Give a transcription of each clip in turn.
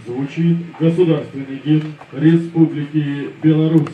Звучит государственный гимн Республики Беларусь.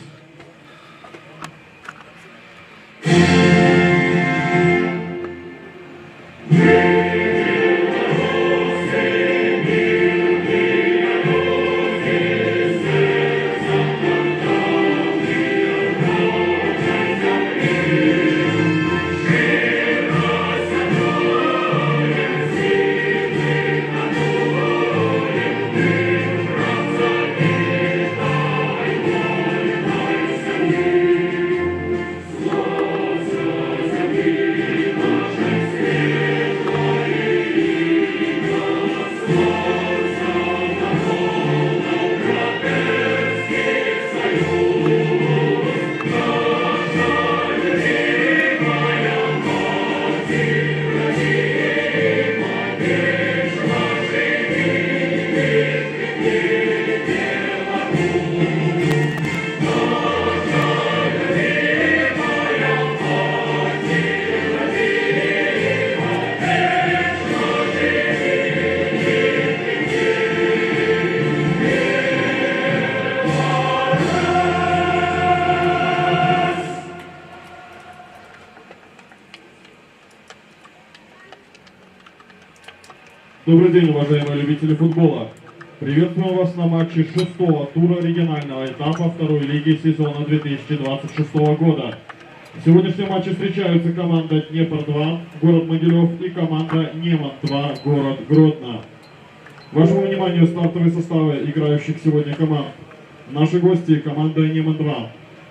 Добрый день, уважаемые любители футбола! Приветствую вас на матче 6-го тура регионального этапа 2-й лиги сезона 2026 года. В сегодняшнем матче встречаются команда Днепр-2, город Могилев, и команда Неман-2, город Гродно. Вашему вниманию стартовые составы играющих сегодня команд. Наши гости — команда Неман-2.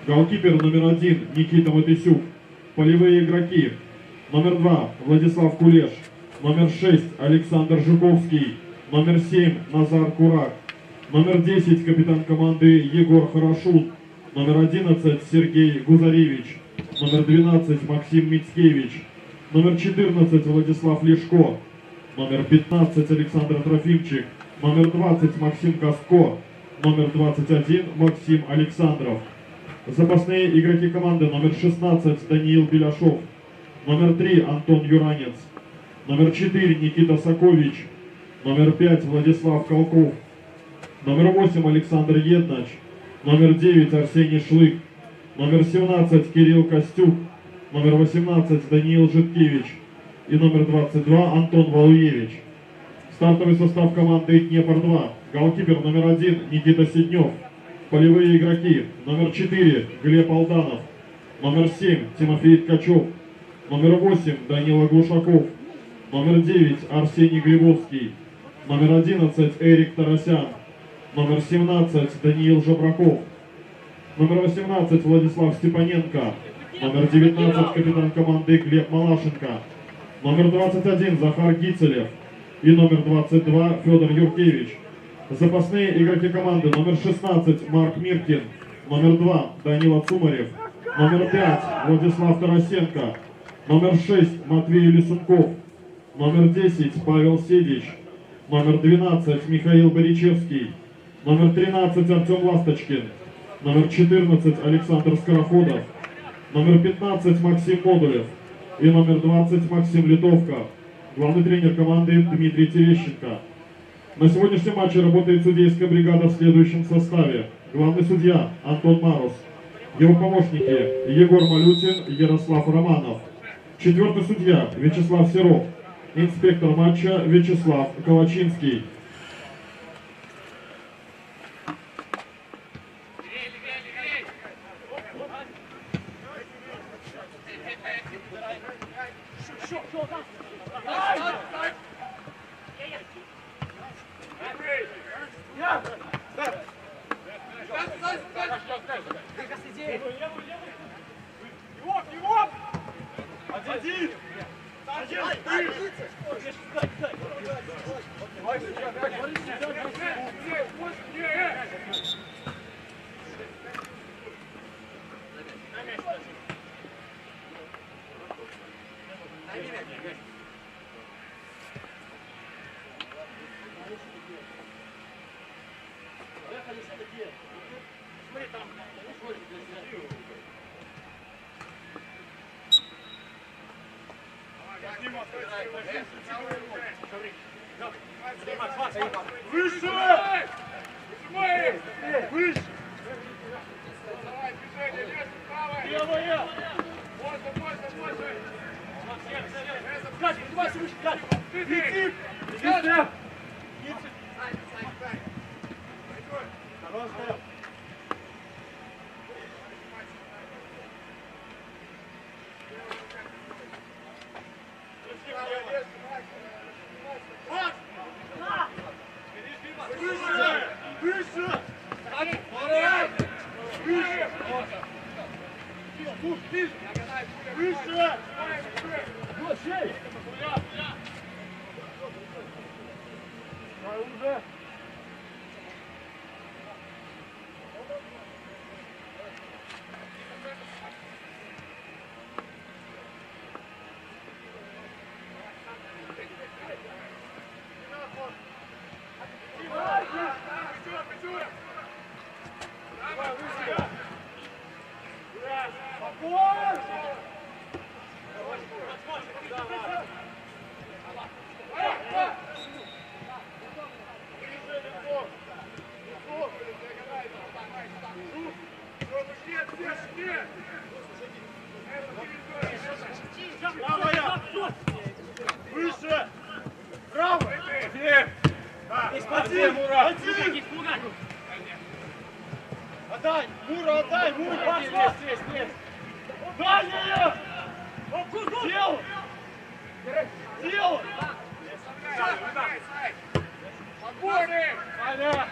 Голкипер номер 1 Никита Матысюк. Полевые игроки: номер 2 Владислав Кулеш, номер 6 Александр Жуковский, номер 7 Назар Курак, номер 10 капитан команды Егор Хорошут, номер 11 Сергей Гузаревич, номер 12 Максим Мицкевич, номер 14 Владислав Лешко, номер 15 Александр Трофимчик, номер 20 Максим Костко, номер 21 Максим Александров. Запасные игроки команды: номер 16 Даниил Беляшов, номер 3 Антон Юранец, номер 4 Никита Сакович, номер 5 Владислав Колков, номер 8 Александр Еднач, номер 9 Арсений Шлык, номер 17 Кирилл Костюк, номер 18 Даниил Житкевич и номер 22 Антон Валуевич. Стартовый состав команды Днепр-2. Голкипер номер 1 Никита Сиднев. Полевые игроки: номер 4 Глеб Алданов, номер 7 Тимофей Ткачев, номер 8 Данила Глушаков, номер 9 Арсений Грибовский, номер 11 Эрик Тарасян, номер 17 Даниил Жабраков, номер 18 Владислав Степаненко, номер 19 капитан команды Глеб Малашенко, номер 21 Захар Гицелев и номер 22 Федор Юркевич. Запасные игроки команды: номер 16 Марк Миркин, номер 2 Данила Цумарев, номер 5 Владислав Тарасенко, номер 6 Матвей Лисунков, номер 10 Павел Седич, номер 12 Михаил Боричевский, номер 13 Артем Ласточкин, номер 14 Александр Скороходов, номер 15 Максим Модулев и номер 20 Максим Литовка. Главный тренер команды Дмитрий Терещенко. На сегодняшнем матче работает судейская бригада в следующем составе: главный судья Антон Марус, его помощники Егор Малютин, Ярослав Романов, четвертый судья Вячеслав Серов, инспектор матча Вячеслав Калачинский. Выше! Выше! Левая! Иди! Иди! Хорошая! Выше! Выше! Выше! Уже! Выше! Право! Один! Один! Отдай! Мура, отдай! Мура! Дальше! Делай! Делай! Аля!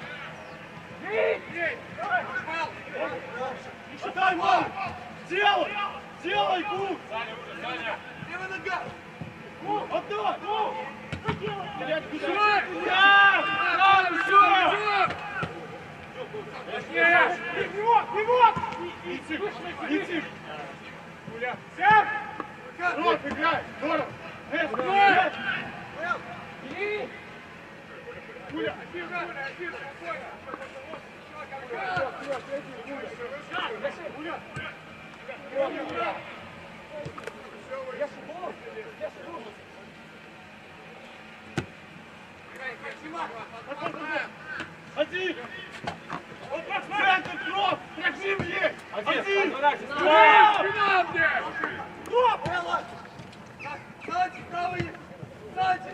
Дай, Мура! Делай! Делай, Гук! Левая нога! Отдай! Иди! Гуля! Рот, играй! Здорово! Гуля! Один! Центр, кровь! Трахи мне! Один! Стоп! Сзади, правый! Сзади!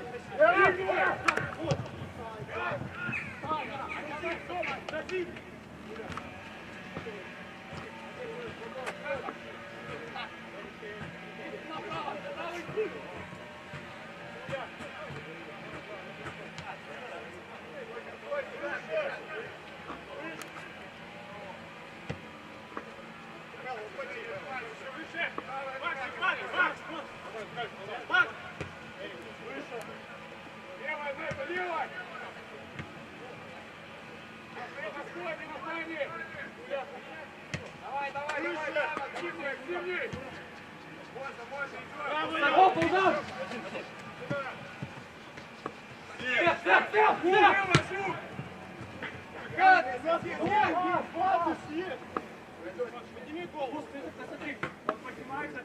Подними голову, посмотри, он поднимается,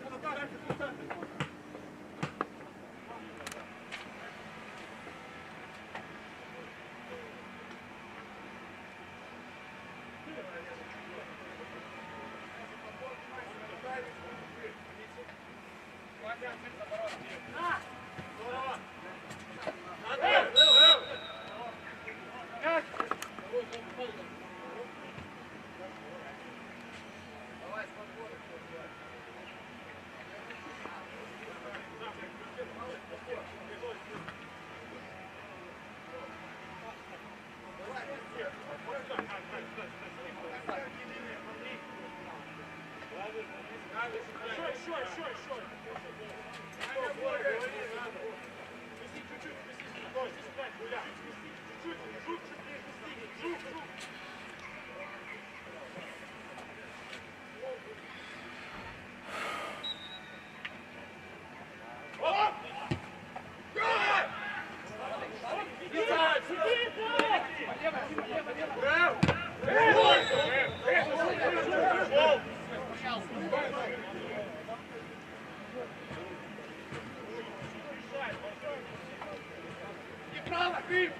Максим!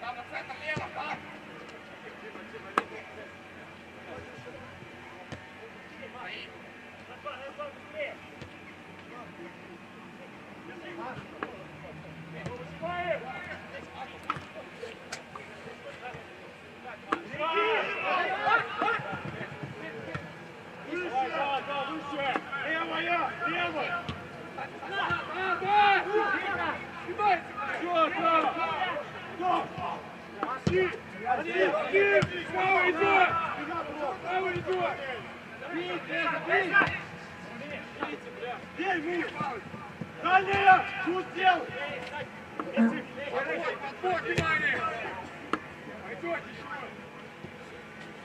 Там на центр лево, да? Левая! Левая! Да! Снимайте! Все, да! Да! Маши! Слава идет! Слава идет! Бей, бей! Дальняя! Что сделал? Подбор, внимание! Пойдет еще!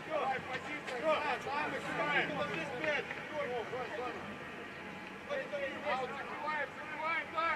Давай, позиция! Сам играем! Здесь 5! Аут, закрываем, закрываем, да!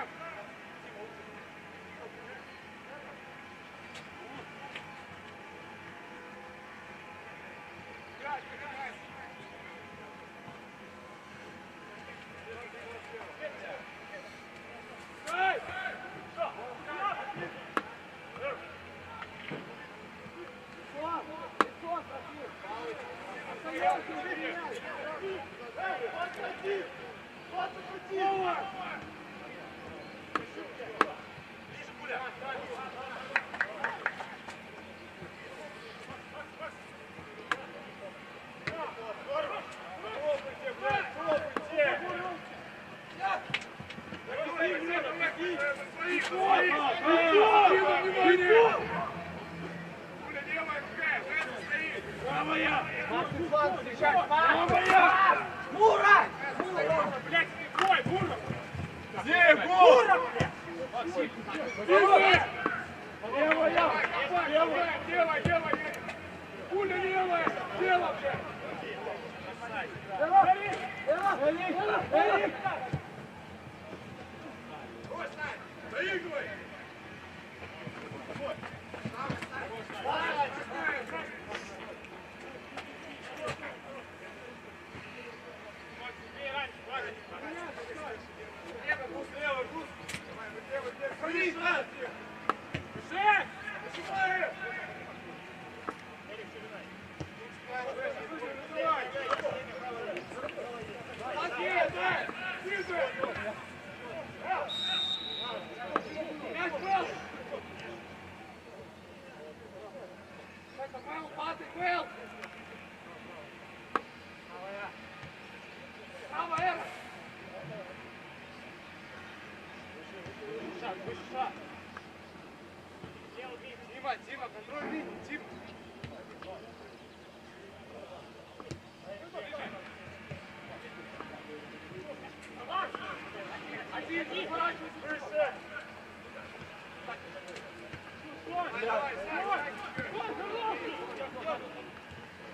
Дима, контроль линии, Дима.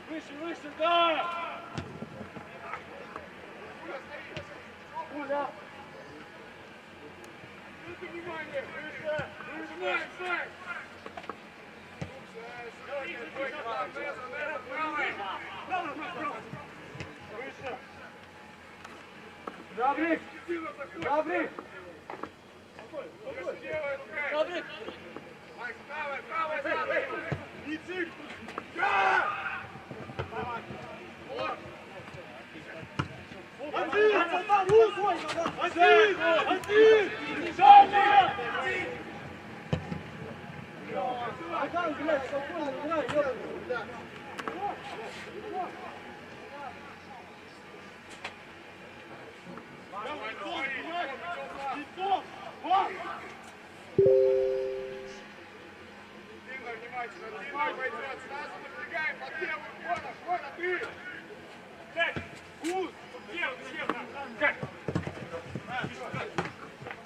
Выше, выше, да! Уля! Внимание! Выше! Выше! Сай! Выше! Добрик! Добрик! Добрик! Макс, правая, правая, правая! Ицик! Да! Один! Один! Один! Один! Акан, блядь, спокойно, играй, ёпта! Внимательно, длиной пойдет, сразу напрягаем, под левую, вон, ты! Пять, гуд, левый, как?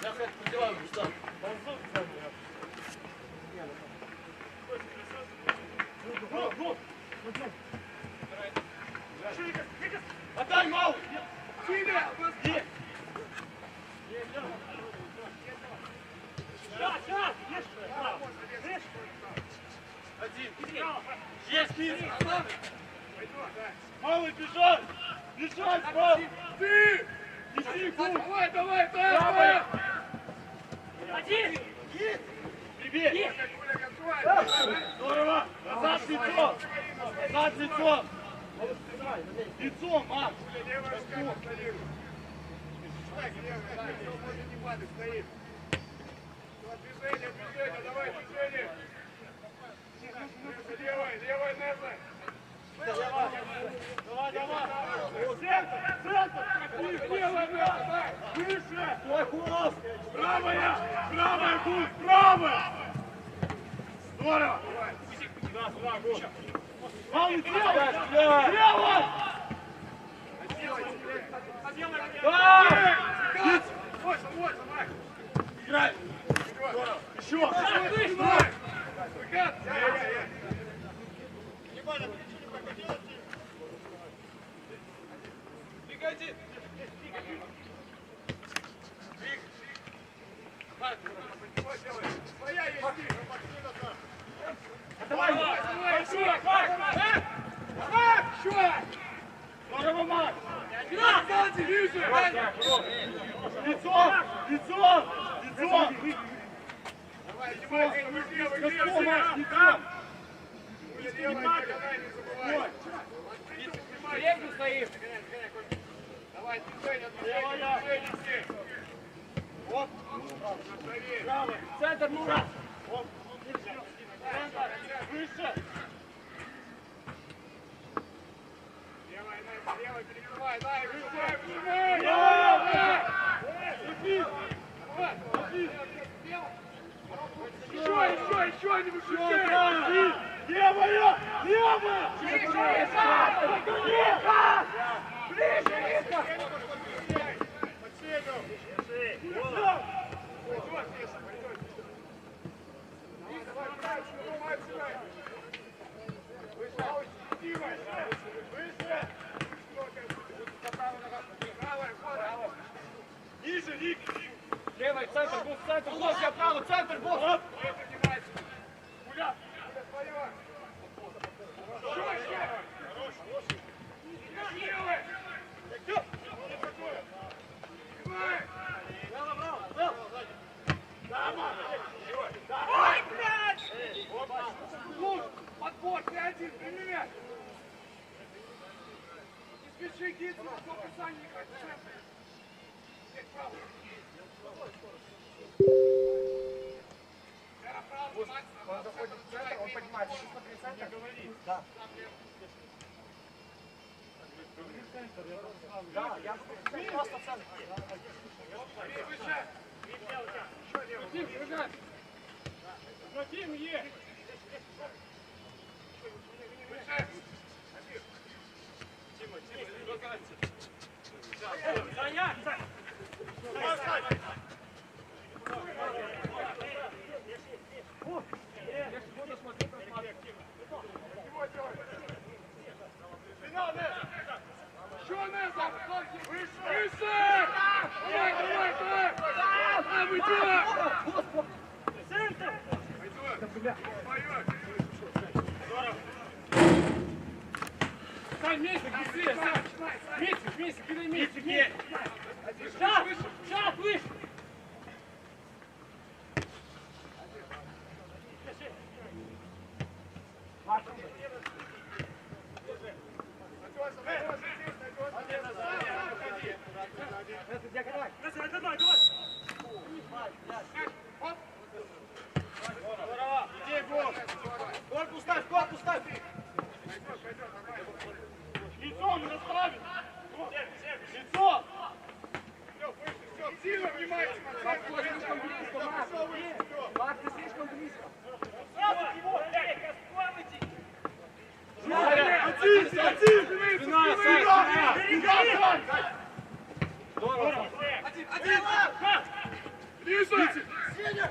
Я хоть подеваю, Рустам. Отдай, малый! Сильно! Сейчас! Один! Есть! Малый, бежать! Бежать, малый! Ты! Неси, давай! Прибей! Здорово! Назад лицо! Назад лицо! Лицо, Макс! Движение, давай, движение! Левой, Неза! Давай! Центр! Левая, Неза! Выше! Твой хвост! Правая, Гуд, правая! Здорово! Малый, делай! Да! Больше, Макс! Играй! Еще! Пригоди! Своя есть! Давай! Еще! Здорово, Макс! Сзади, ниже! Лицо! Давай, снимай, вы левый, левый, не забывай! Деревню стоим! Давай, движение все! Оп! Проверь! Правый! Центр, Мурат! Оп! Центр! Выше! Левый, перекрывай, дай, выжимай! Еще, не выключай! Левая! Ниже, Ник! Левый, центр, босс, центр, босс, я право, центр, босс! Гуля! Твоя! Подбор, 5-1, прими мяч! Не спеши, Гид, сколько Саня не хочет. Он заходит в центр, он поднимается. Смотри, центр. Да. Да, я просто в центр. Выше. Тим, є! Выше. Саня! Еще назад. Выше. Давай. А, выйдем. Центр! Сань, Месик, быстрее, Сань! Месик, кидай Месик! Шаг, выше! Давай! Иди, гол. Корпус ставь! Лицо не расправим! Лицо! Сильно внимательно. Марк, ты слишком близко, Марк. Марк, ты слишком близко. Сразу его! Один! Спина, Сань! Здорово! Один! Ближе! Сеня!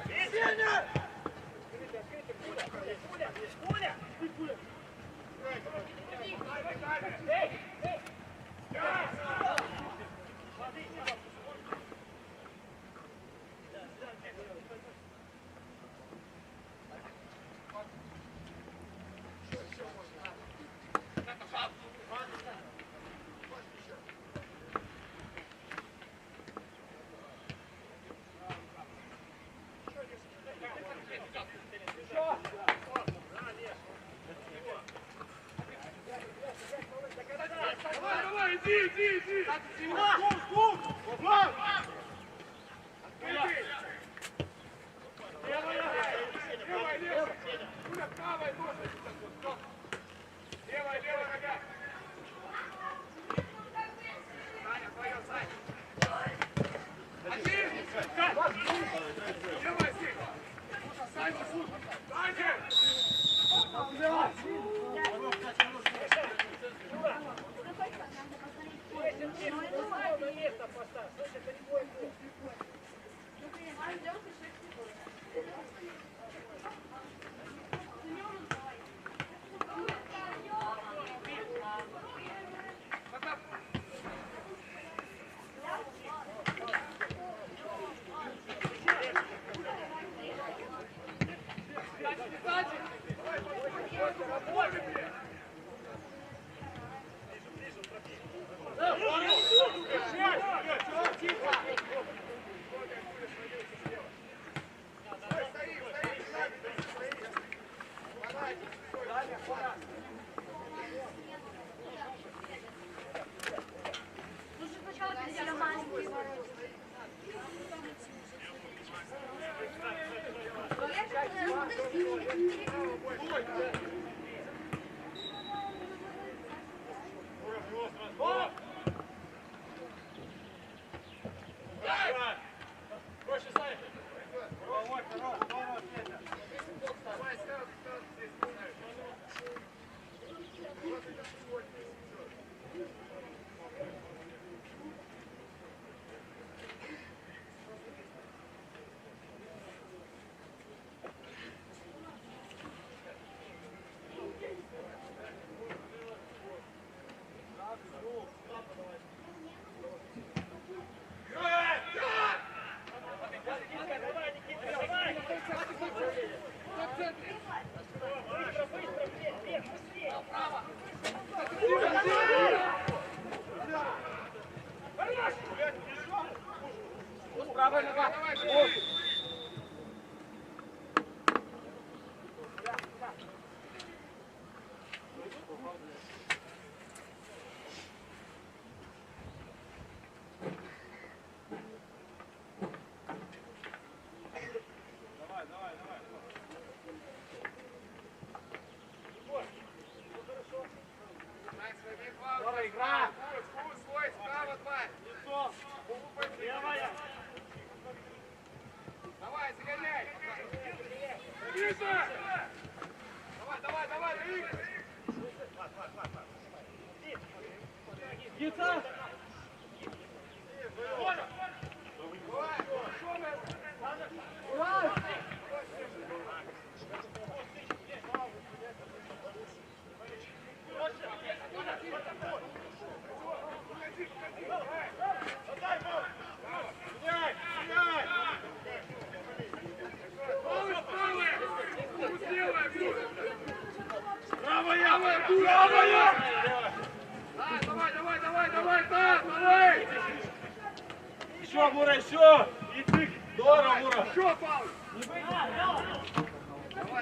Еще, Мура, еще! И ты! Здорово, Мура! Еще, Павел!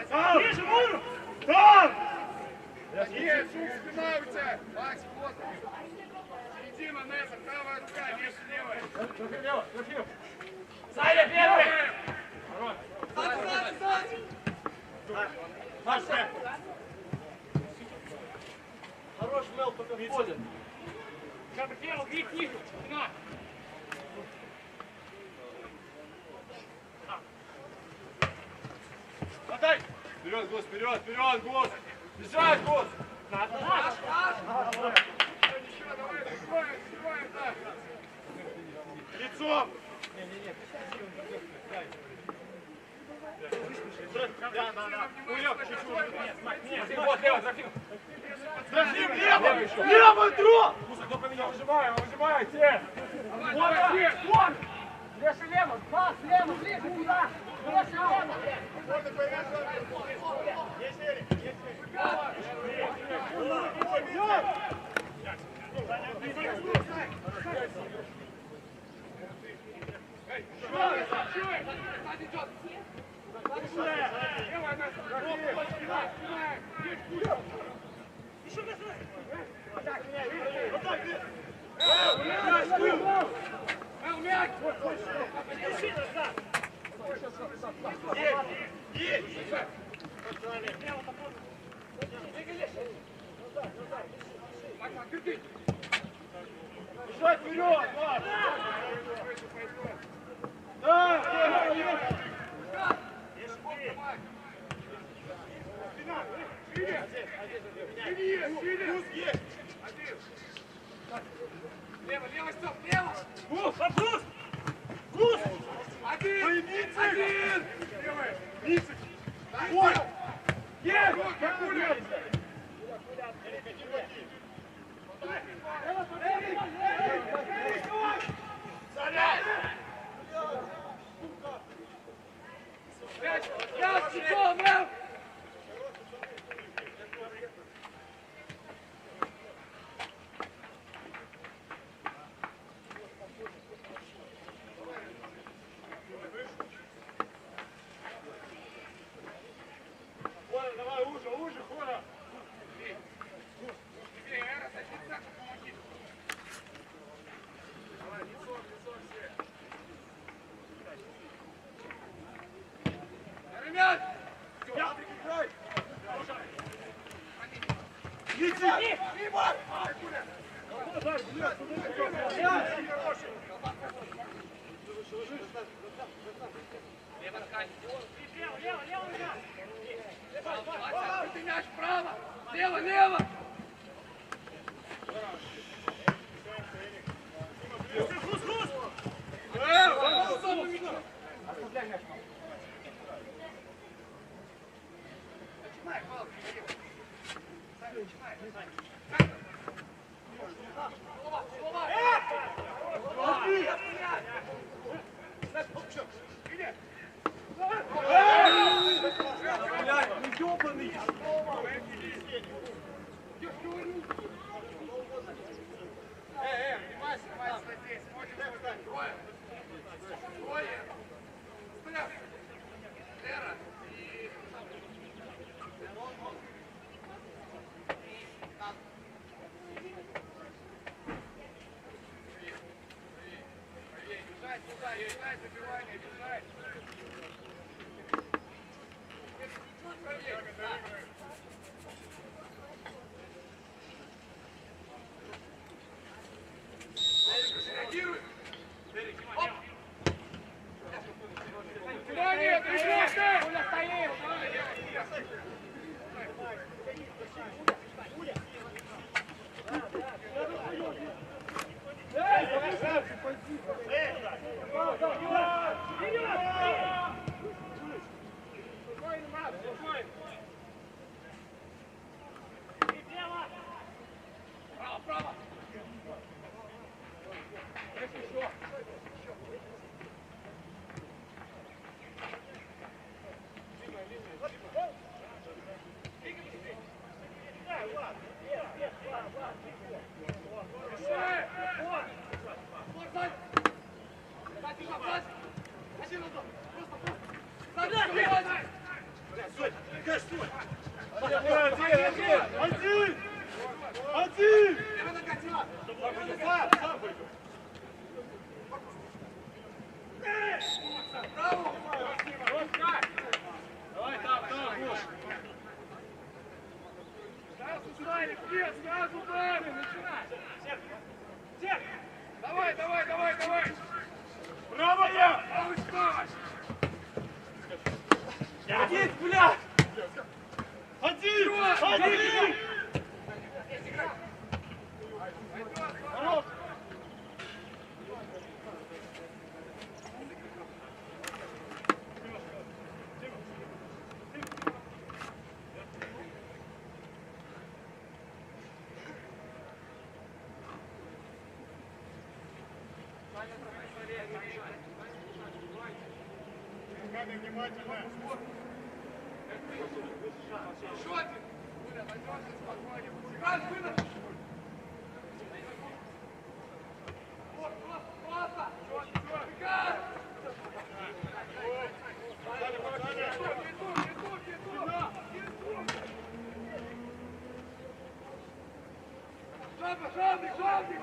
Там! Ближе, Мура! Там! Есть, спина у тебя! Макс, вот! Середина, Несса, правая рука, ниже левая! Лево, Трофим! Саня, первый! Саша! Хорош мел, только входит! Сейчас бы первый, гриф ниже! Спина! Отдай! Вперед, Гос, вперед, вперед, Гос! Бежать, Гос! Надо, давай, сбиваем, так! Лицом! Да. Уйдем, чуть-чуть. Вот, лево, Трофим! Трофим, лево! Лево, Тро! Кто поменял? Выжимай, те! Вон! Леша, лево, пас, лево, ближе, туда! Леша, лево! Еще Бежать вперед! Да! Лево, лево, стоп, лево! Гусь! Гусь! Гусь! Один! Один! Мицик! Ой! Есть! Какуля! Я чекал, Лев! Коля, давай уже, уже, Коля! Ребят! Играй! Ты мяч вправо! Лево, лево! Блядь, ну ёбаный! Один! Давай, там, Гош! Сразу ударь! Начинай! Давай, давай, давай, давай! Правая! Правый скорость! Один, блядь! Один! Один! Хорош! Внимательно! Еще один! Юля, возьмешь спокойнее. Сыграй, вынос! Просто! Сыграй! Жабы, жабы, жабы!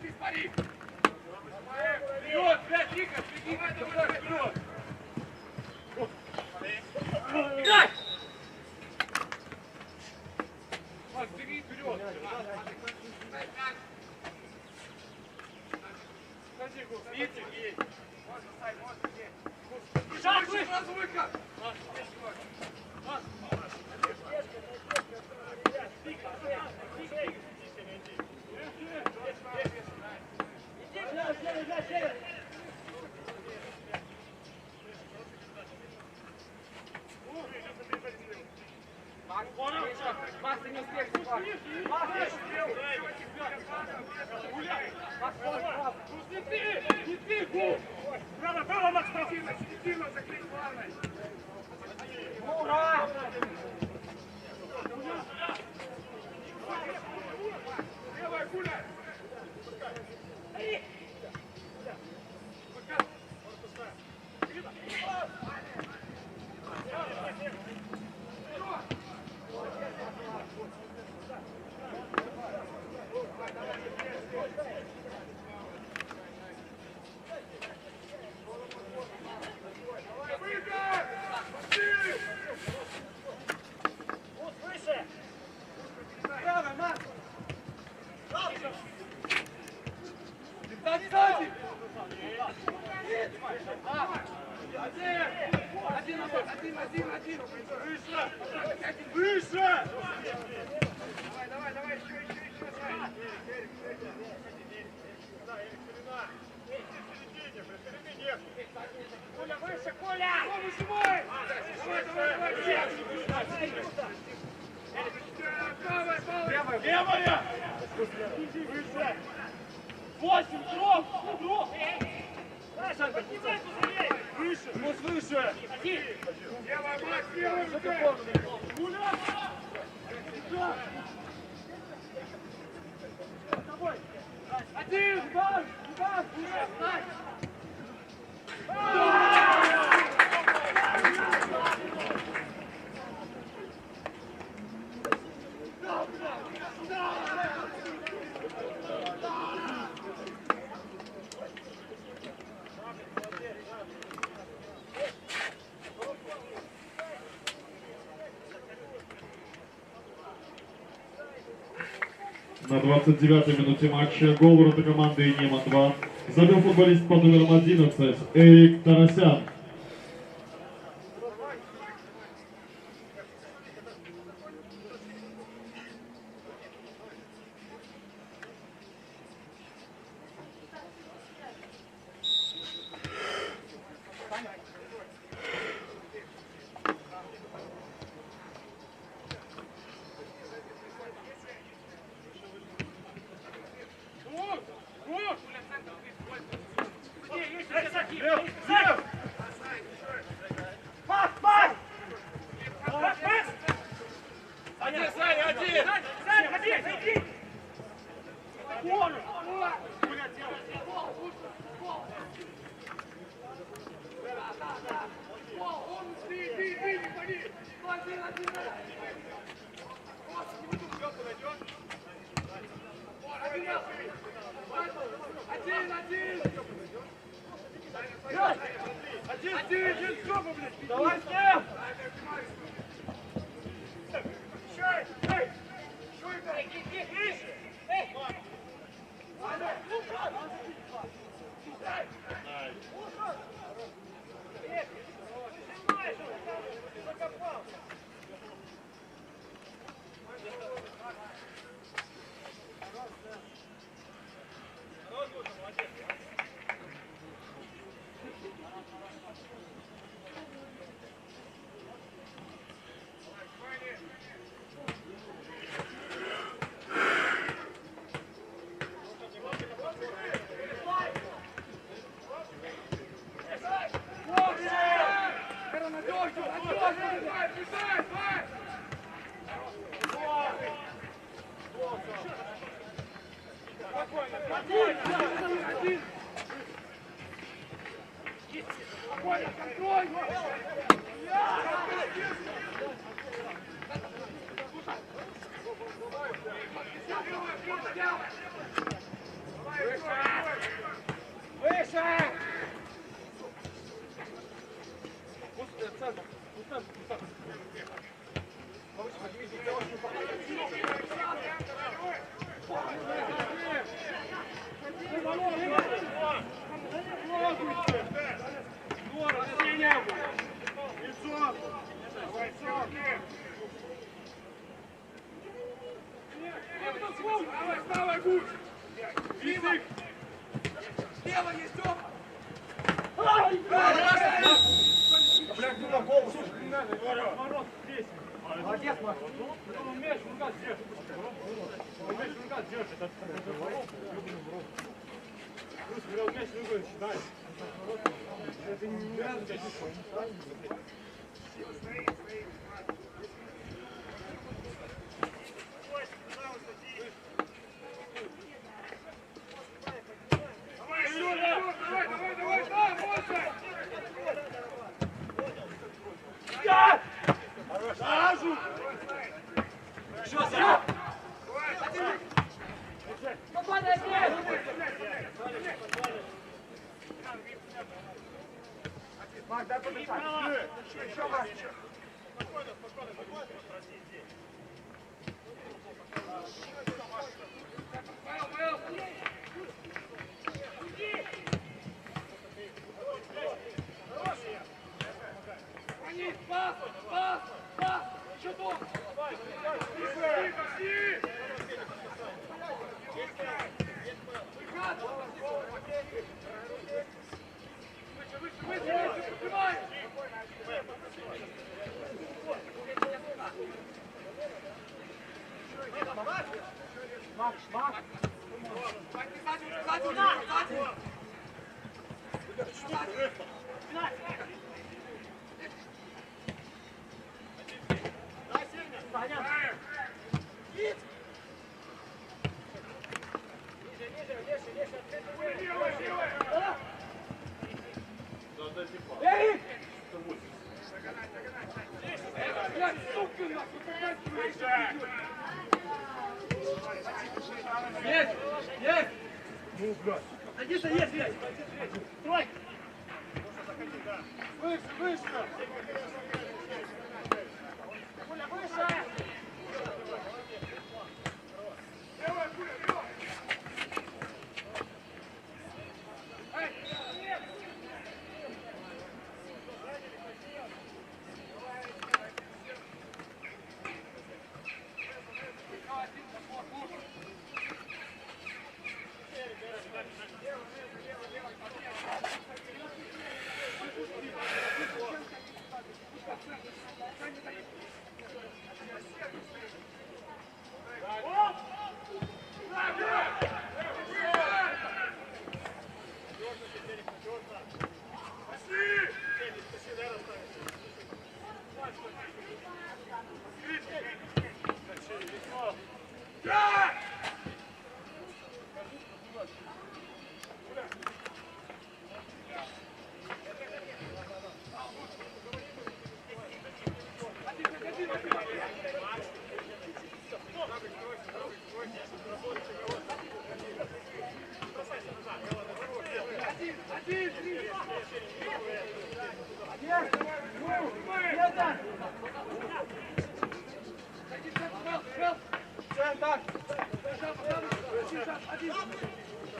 ты смотри! Вперед, блядь, тихо, беги, вперед! Играй! Макс, беги вперед! Скажи, Гук, видите, есть! Можно, Сай, можно, есть! Шаг, выше, развойка! Макс, ты не успеешь, Макс, Не ты, Гук! Право, Макс, середину закрыть главной! ура! Левая пуля! Выше! Право, Макс! Отстань! Один! Выше! Давай, еще, Сай! Коля, выше, Коля! Выжимай! Давай! Левая! Выше! 8! Круг! Выше! Нос выше! Левая, Макс, левая рука! Один! Удар! На 29-й минуте матча гол ворота команды Неман-2 забил футболист под номером 11 Эрик Тарасян. Давай, Степ! Молодец, Макс. Он мяч в руках держит. Он мяч в руках держит. Это когда мяч в руках считает. Это не надо тебя Мак, дай подышать. Еще раз. Спокойно, спокойно. Пас, пас, пас. Еще тут. Макс, Макс. Есть! Есть! Ну, блядь! Садись, есть, есть! Строй! Выше, выше! Пуля, выше! Левая пуля, левая!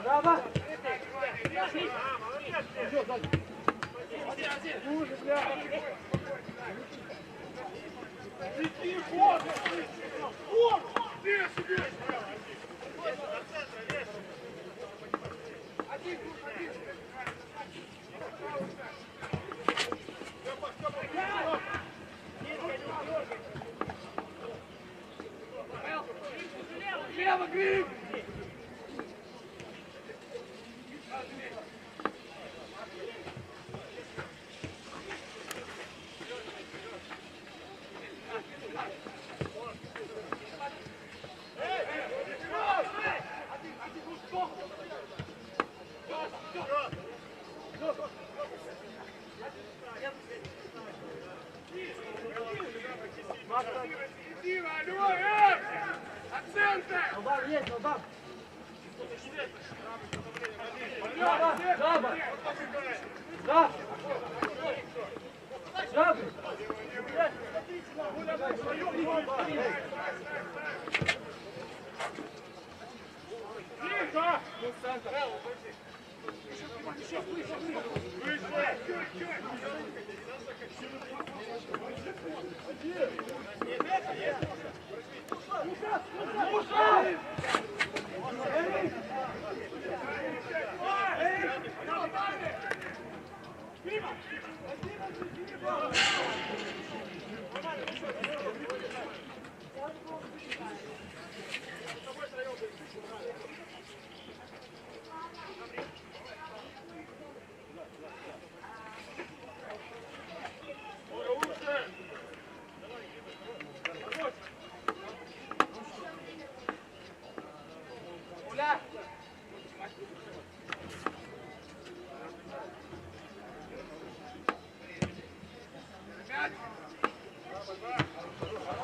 Браво! Лево, Грим! Удар есть, удар! Жаба! Жаба! Да! Жаба!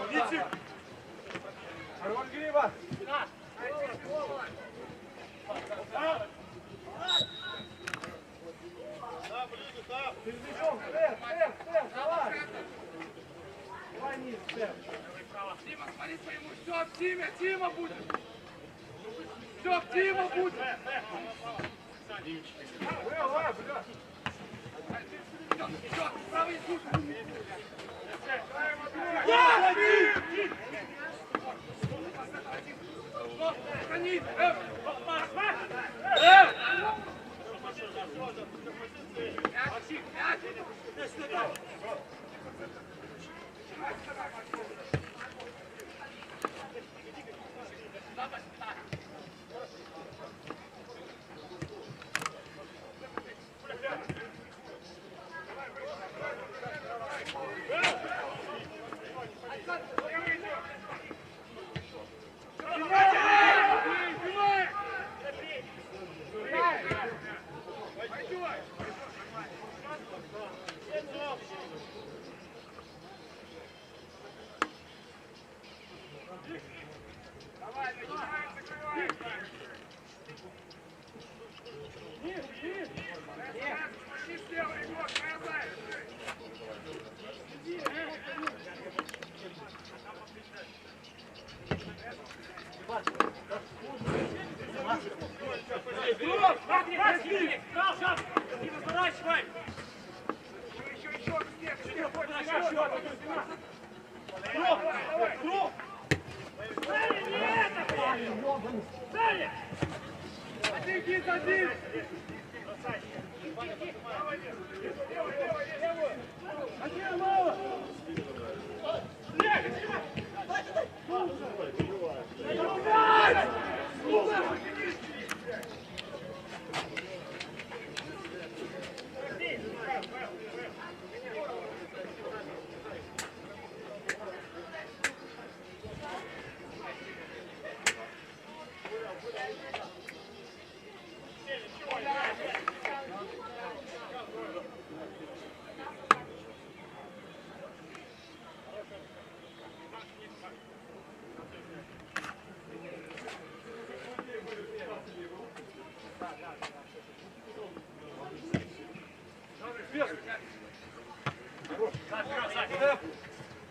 Витик! Хорош, Гриба! Ты бежом, Стеф, давай! Давай низ, Стеф! Дима, смотри по ему, все в Тиме, Тима будет! Все в Тима будет! Давай, бля! Все, правый суд! Хранит!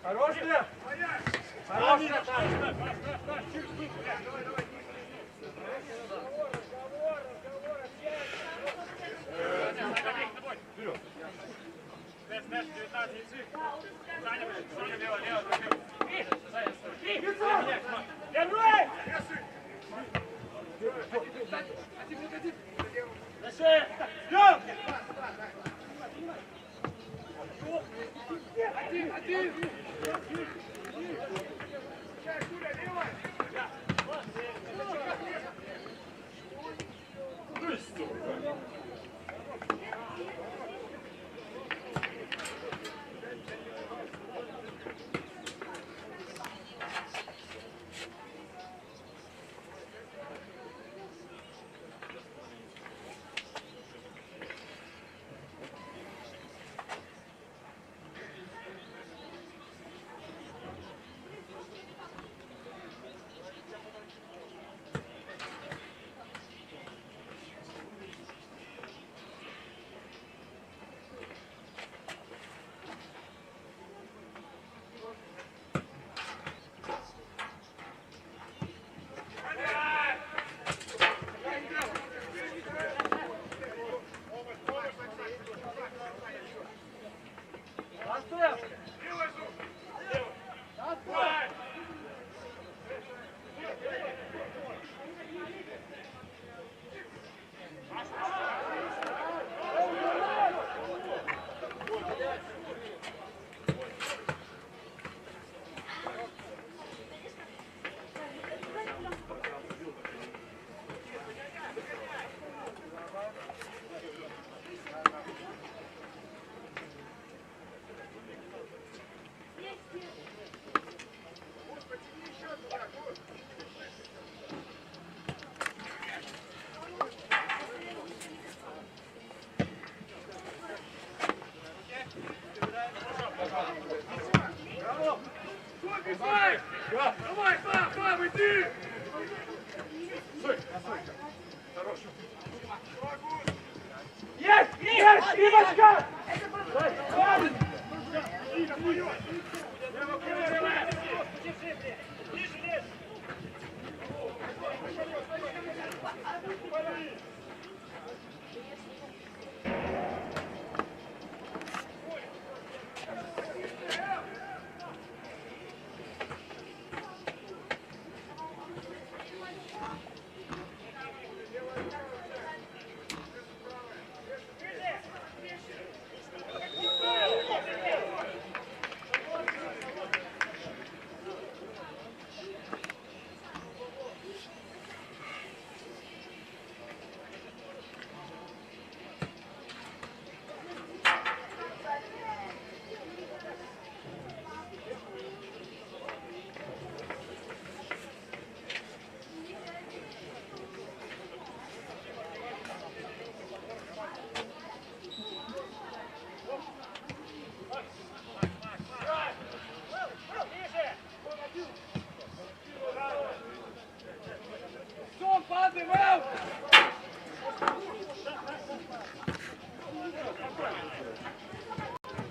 Хорош, Стеф! Хорош! Давай! Давай, пап, иди! Хорош. Есть! Есть! Ивочка! Сон, падай, Мэл!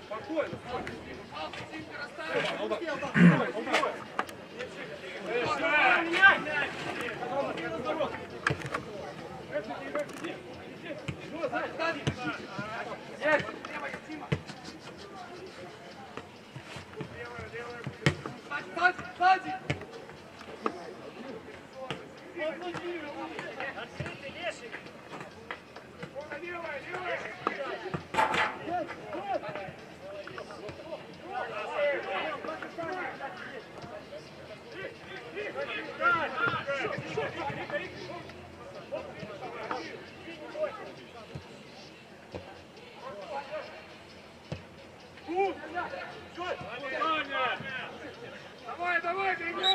Спокойно, сзади! Давай, давай, беги!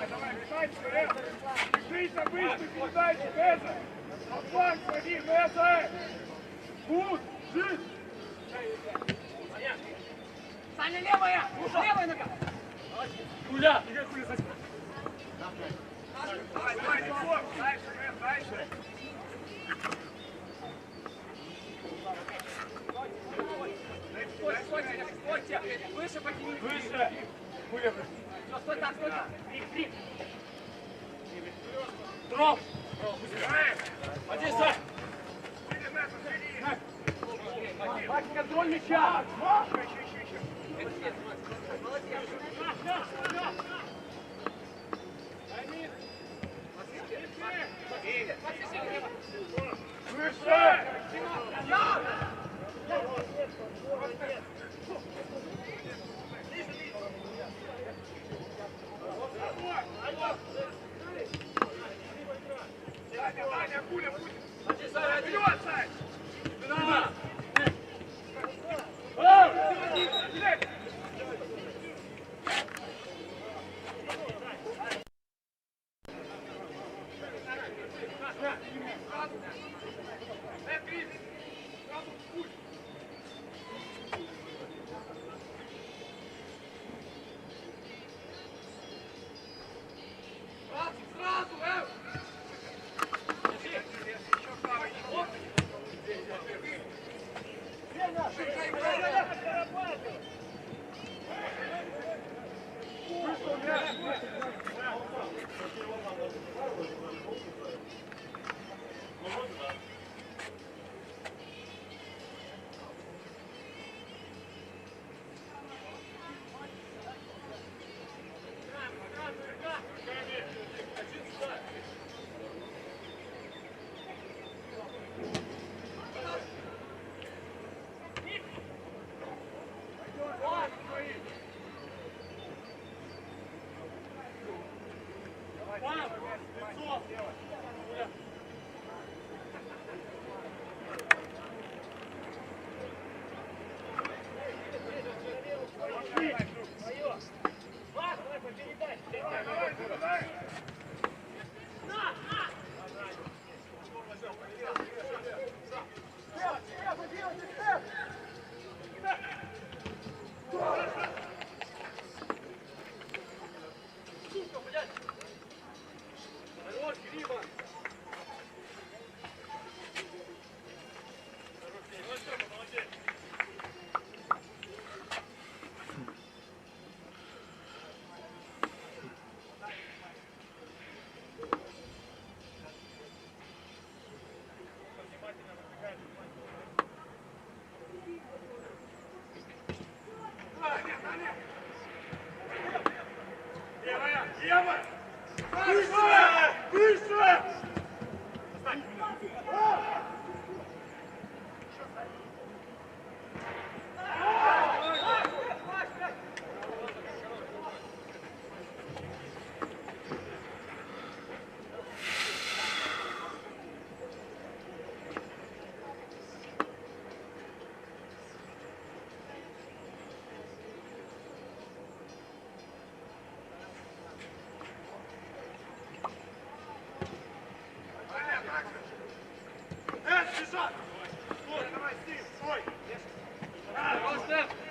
Давай, летайте вперед! Бежите, быстро, передайте, Меза! На фланг свои, Меза! Бут, жить! Саня, левая! Левая нога! Хуля! Игорь, хуля, садись. Давай, давай, Егор, дальше, Мез, дальше! Стойте! Выше поднимите! Выше! Хуля, Все, стой так, стой так! Крик, крик! Ром! Один, Сань! Вася, контроль мяча!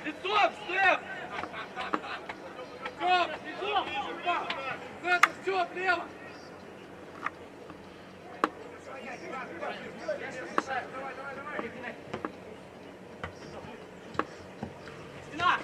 Лицом, Степ! Степ, лицом! Это все, влево! Стена!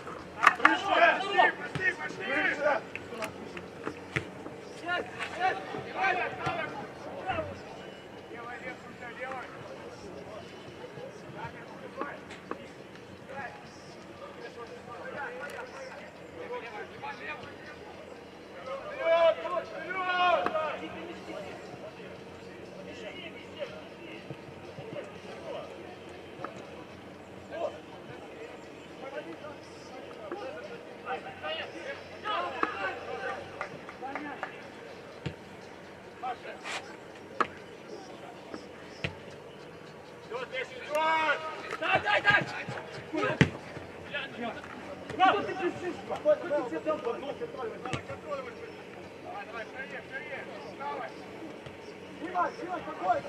Пошли, пошли, пошли!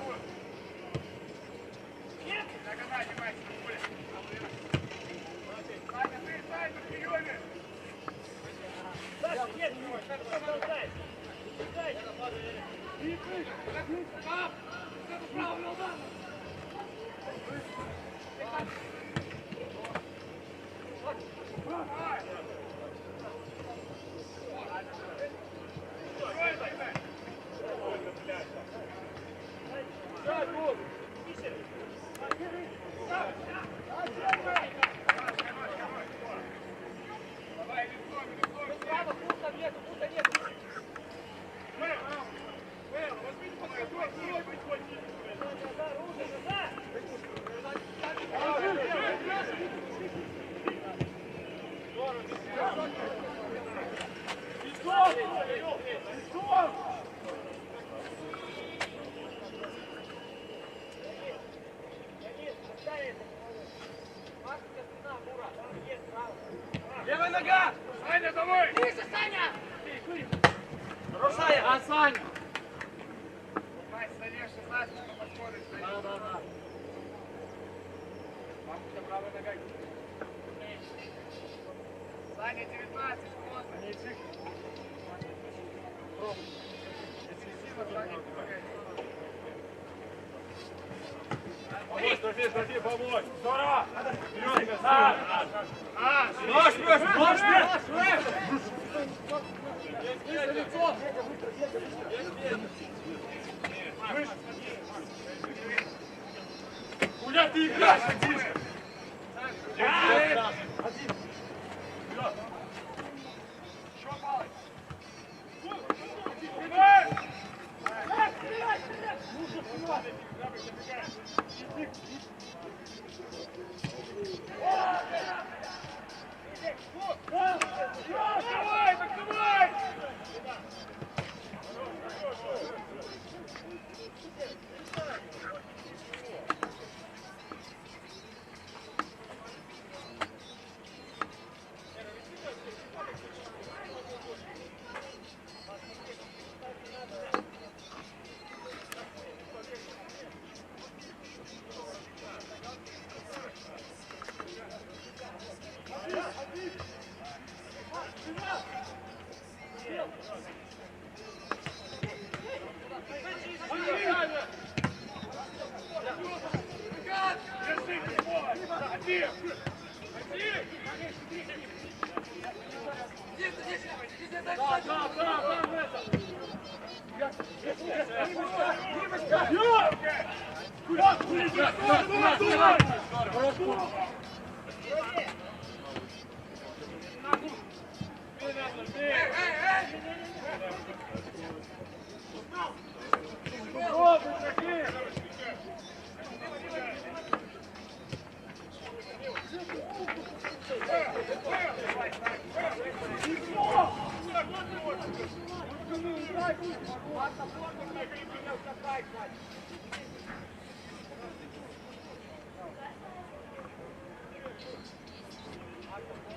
Рушай, Асань! Вась, Саня, 16, подходит. Да. Бабушка, правая нога. Саня, 19, плотно. Не чих. Сила, Саня, помогай. Трофей, помочь! Здорово! Вперед! Нож, Нож, Куля, ты играешь! Один! Еще палец.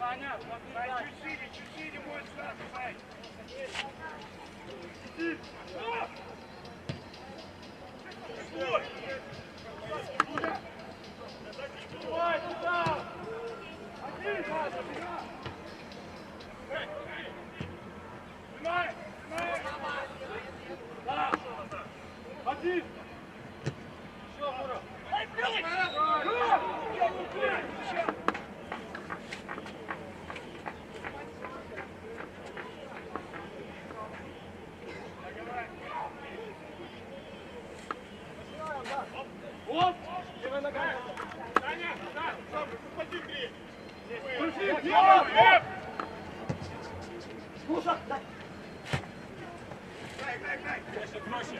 Давай, давай! Чуть шире можешь сразу, Сань. Давай, туда! Один! Снимай! Да! Один! Еще, Мура! Вот! Левая нога! Саня, да, сам, подходи, Грей. Держи! Слушай, дай! Дай. Проще!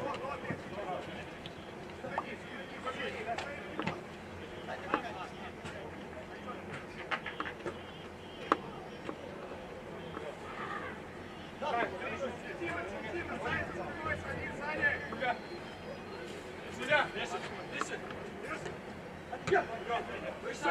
Сюда! Лезь! Выше!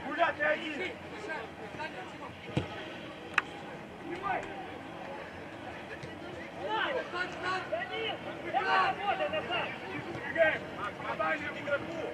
Гулять не один! Убегаем! Подальше к игроку!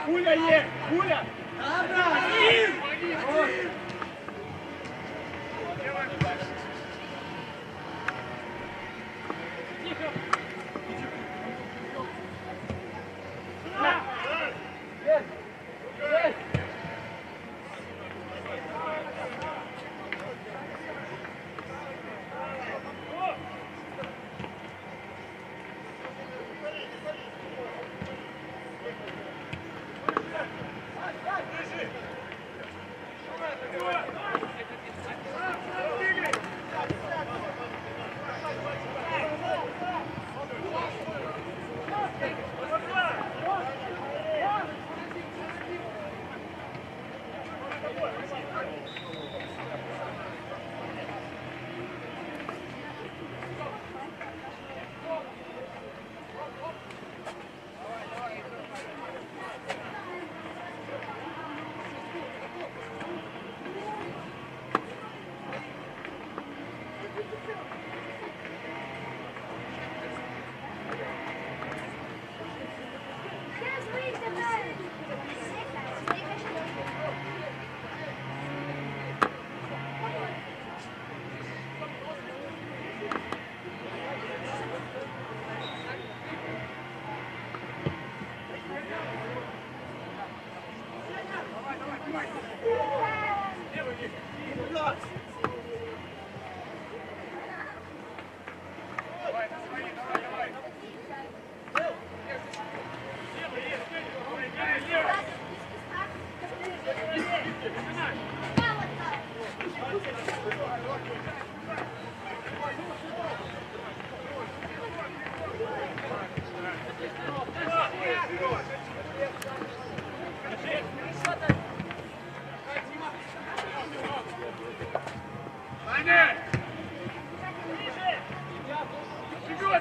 Пуля есть! Пуля!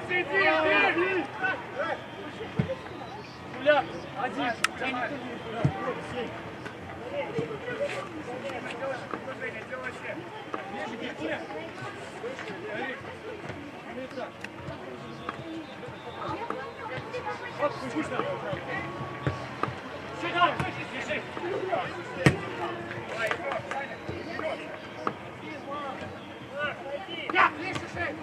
Иди! Юля, один. Сюда, держи. Я, ближе, шей!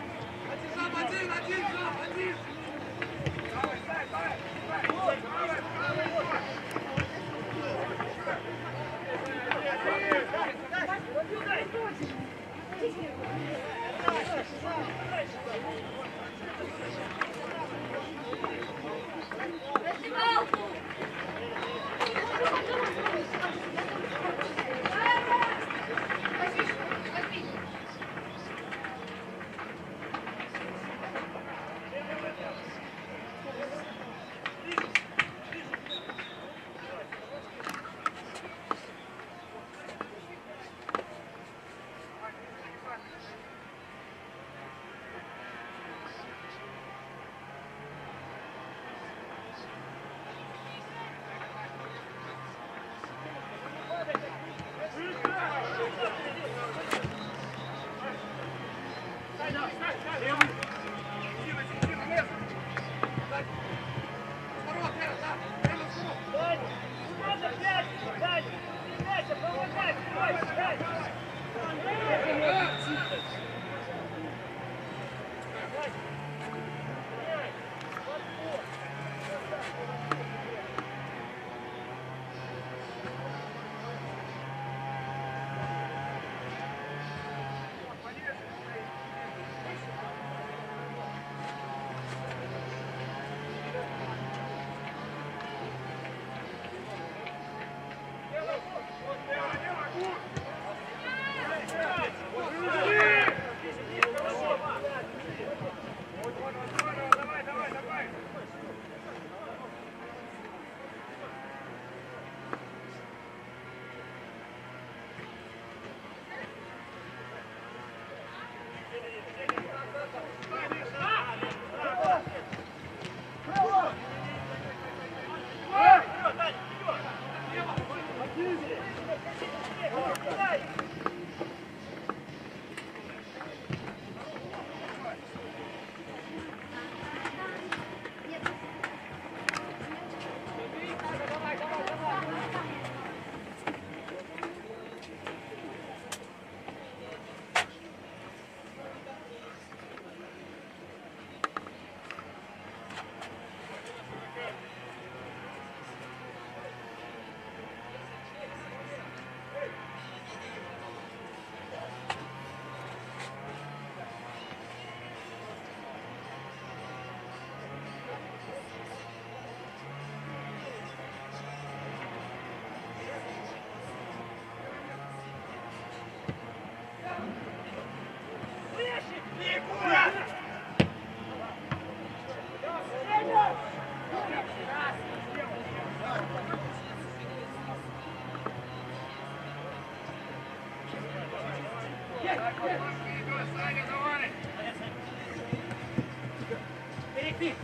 Один!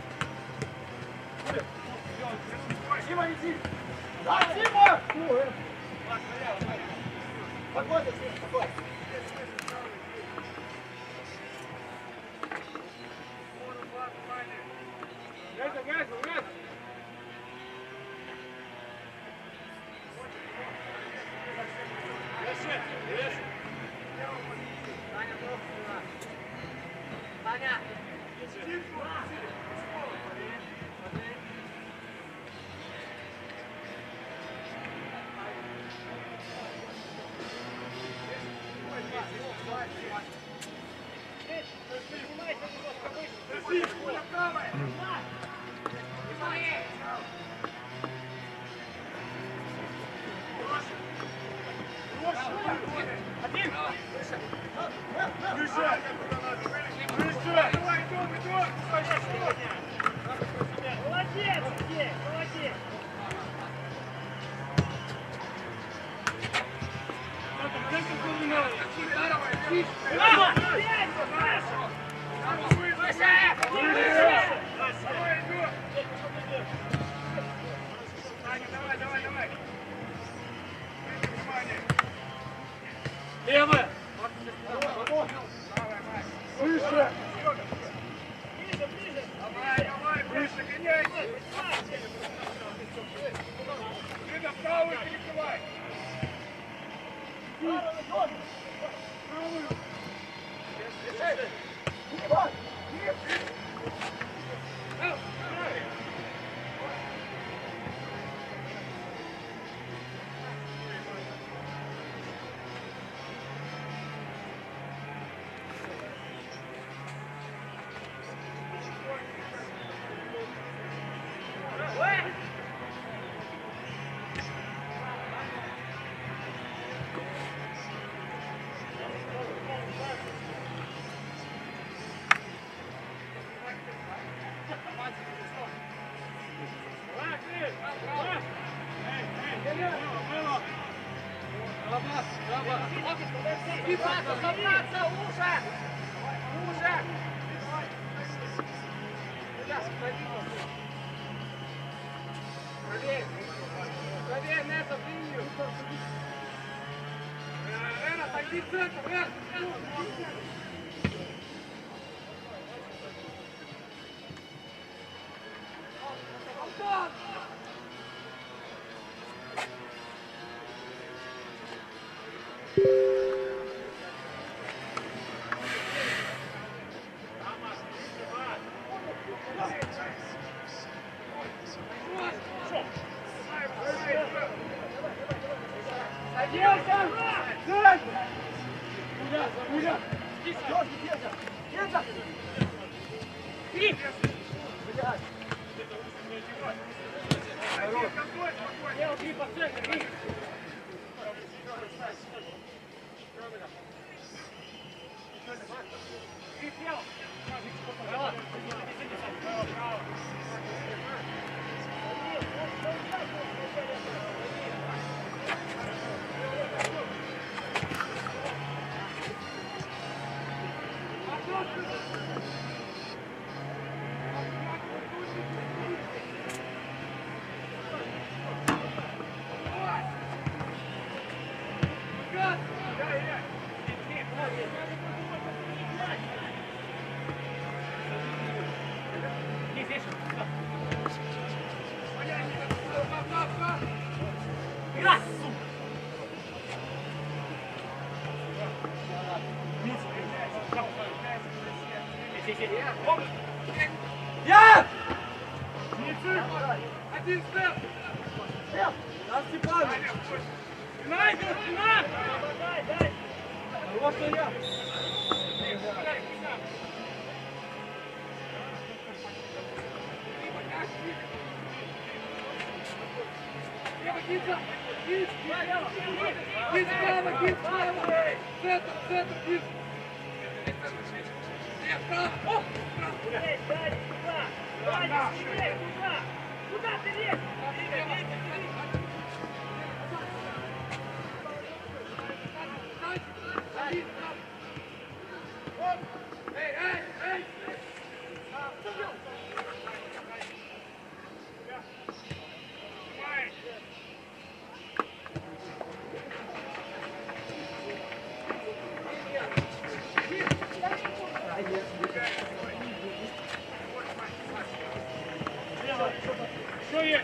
Давай, Дима, иди! Да, Дима! Спокойно, спокойно. Молодец, Сергей, молодец! Выше! Правую перекрывай. Проверь на эту линию. Рена, пойди в центр, Рена. Я! Один степ! Нас Степанович! Найди, спина! Вот что я! Гид справа, гид справа! Центр, центр, гид! Право! Куда ты лезешь? Эй, эй, эй! Что есть?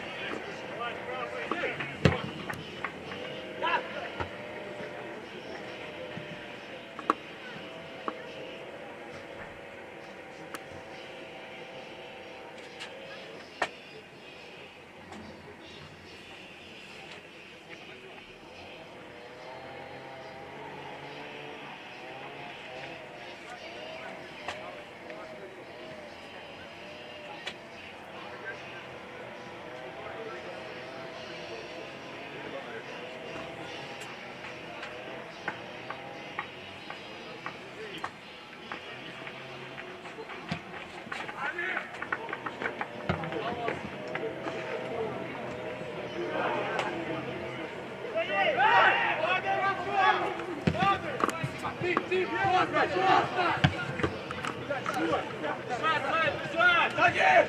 Ты, просто, просто! Один!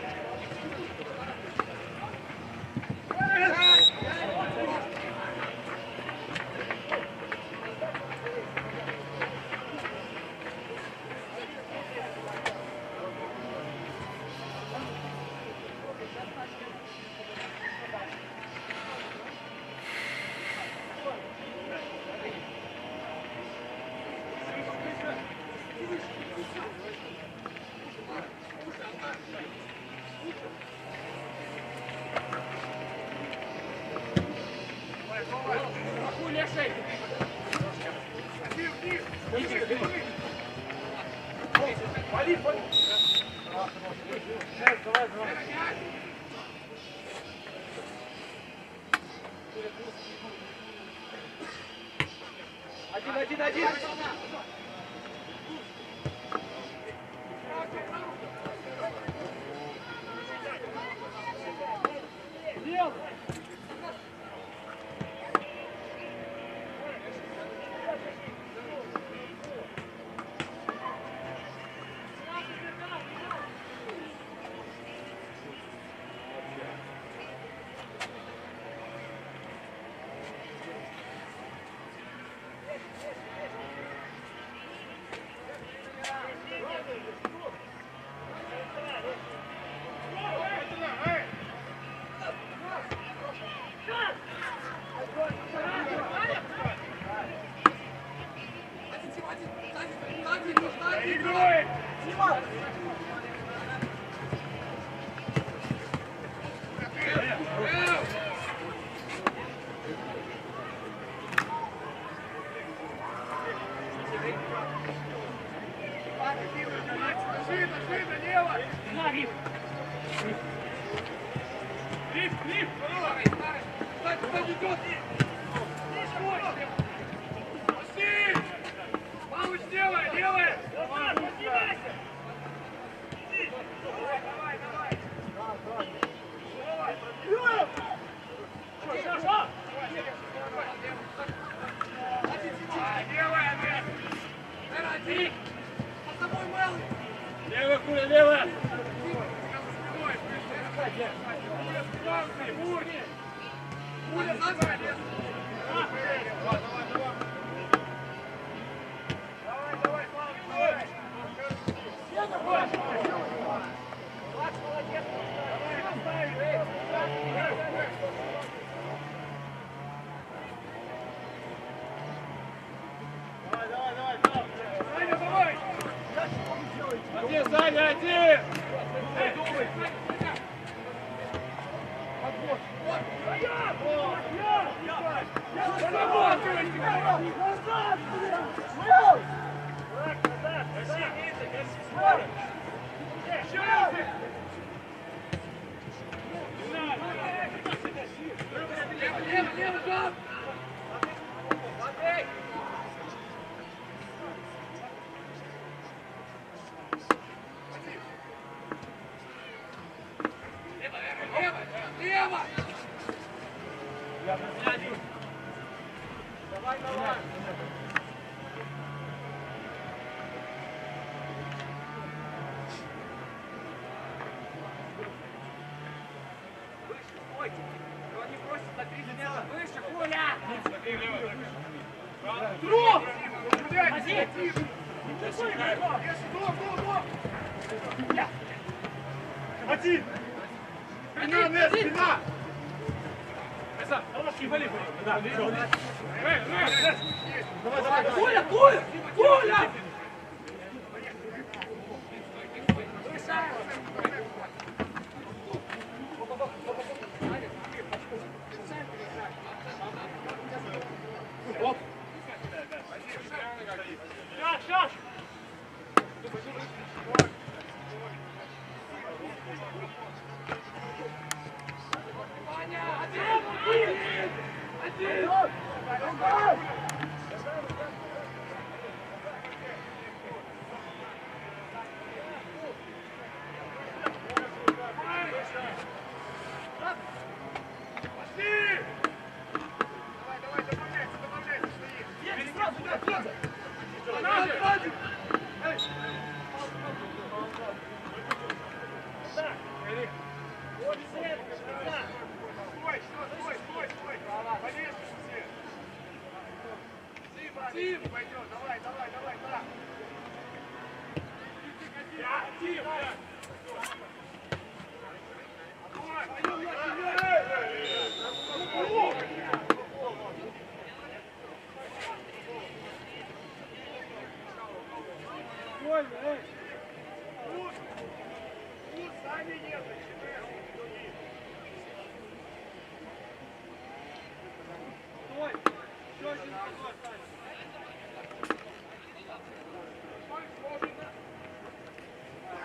Один.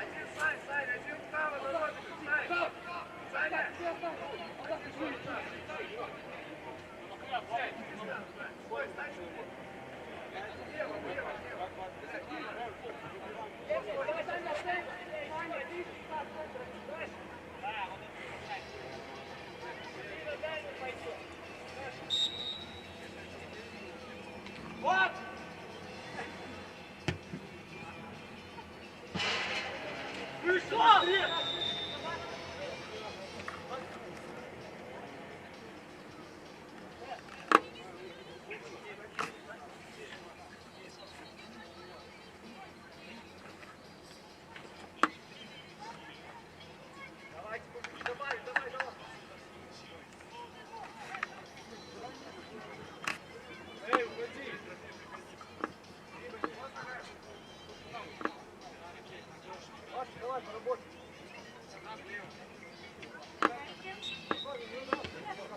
Один Сань, Сань, один вправо, народ, Сань. Саня. Ой, Сань. Лево, лево, лево. Вот! Выше, быстрее! Давайте, давай, давай, давай. Эй, уходи. Паш, давай, поработай.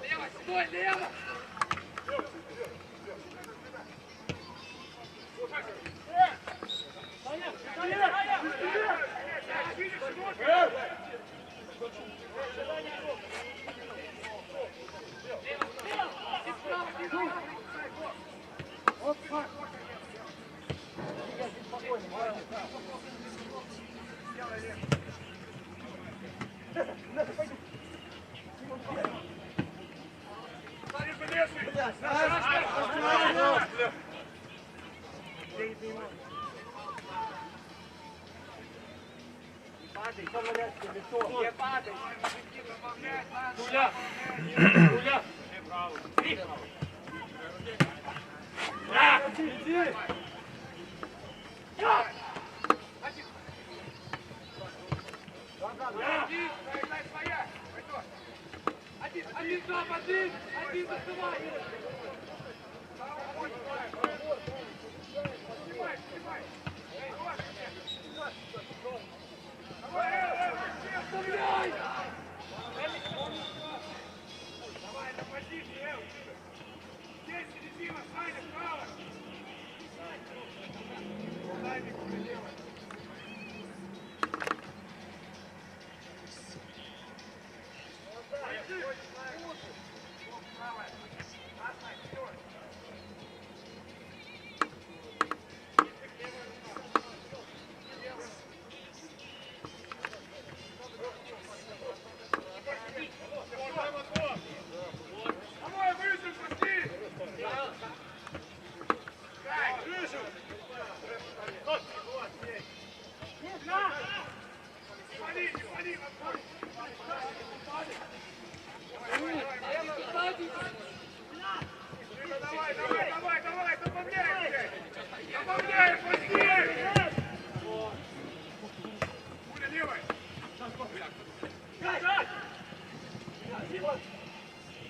Лево, стой, лево! Не падай! Гуля! Гуля! Иди! Один стоп, один доставай! Снимай, снимай! Оставляй! Давай, на позицию! Здесь середина, Саня, вправо! Дальник прилево! Давай, выше, пусти! Дай, выше! Смотри, не смотри, отходи! Давай, давай, давай, давай, добавляй, блядь! Добавляй, пусти! Пуля левая!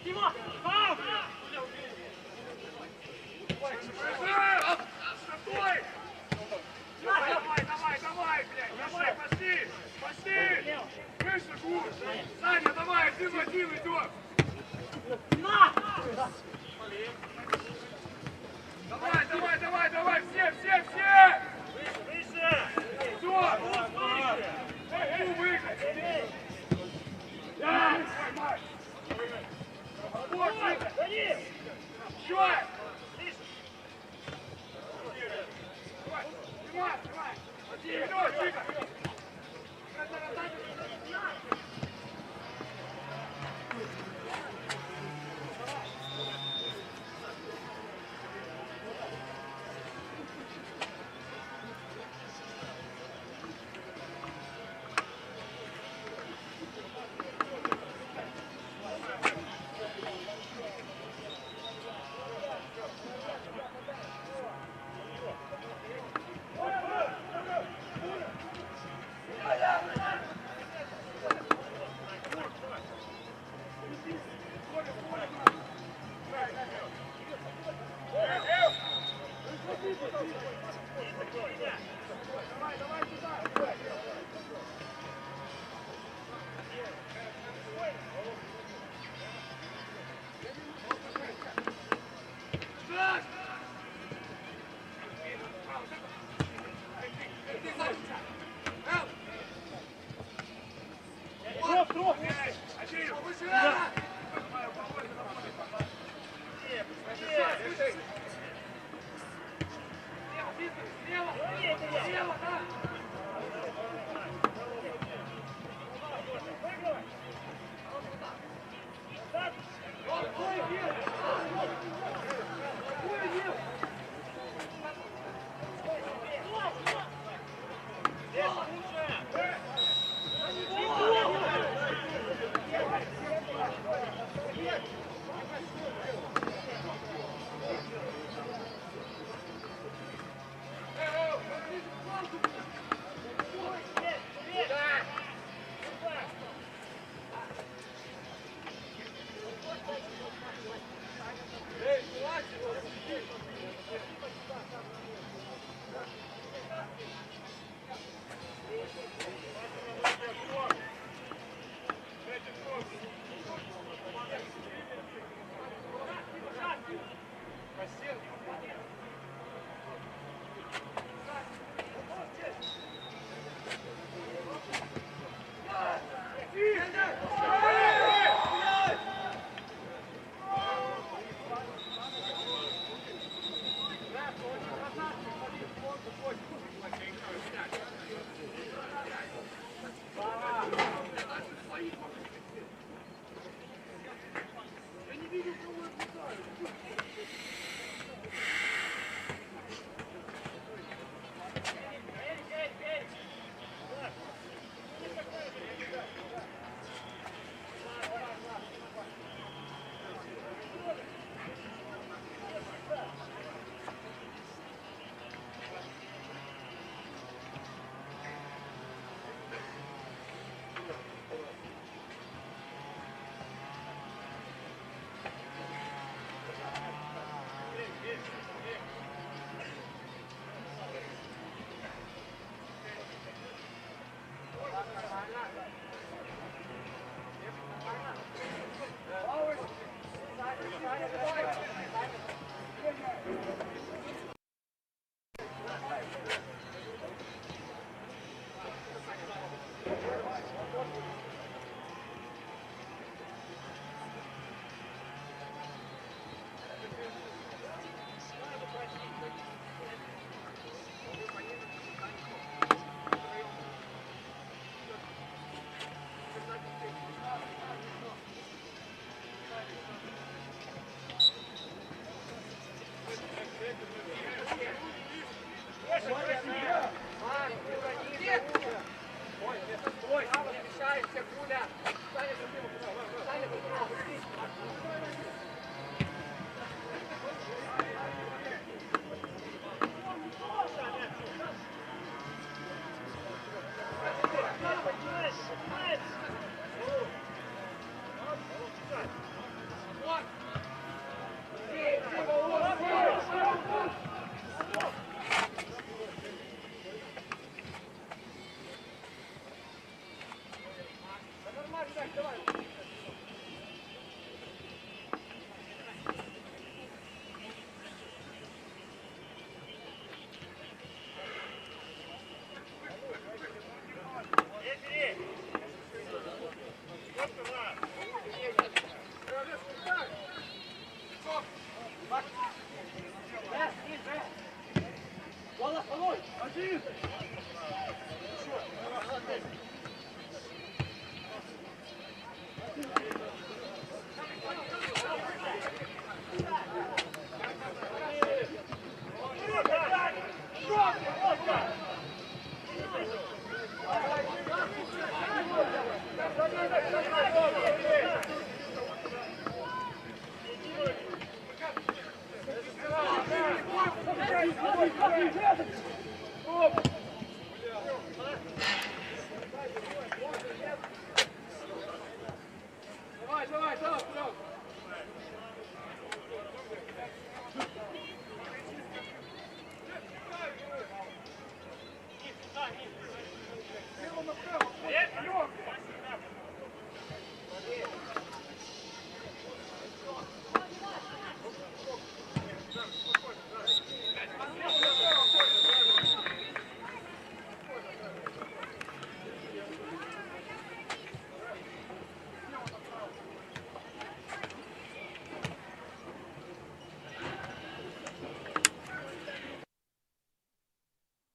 Дима! Пау! Стой! Давай, давай, давай, блядь! Давай, пошли! Пошли! Выше, гусь! Саня, давай, один в один идем! Давай, давай, давай, давай, все, все, все! Выше! Все! Ну, выиграй! Да! Поймай! Вот, выиграй! Еще! Давай, снимай, снимай! Вперед, тихо! Давай.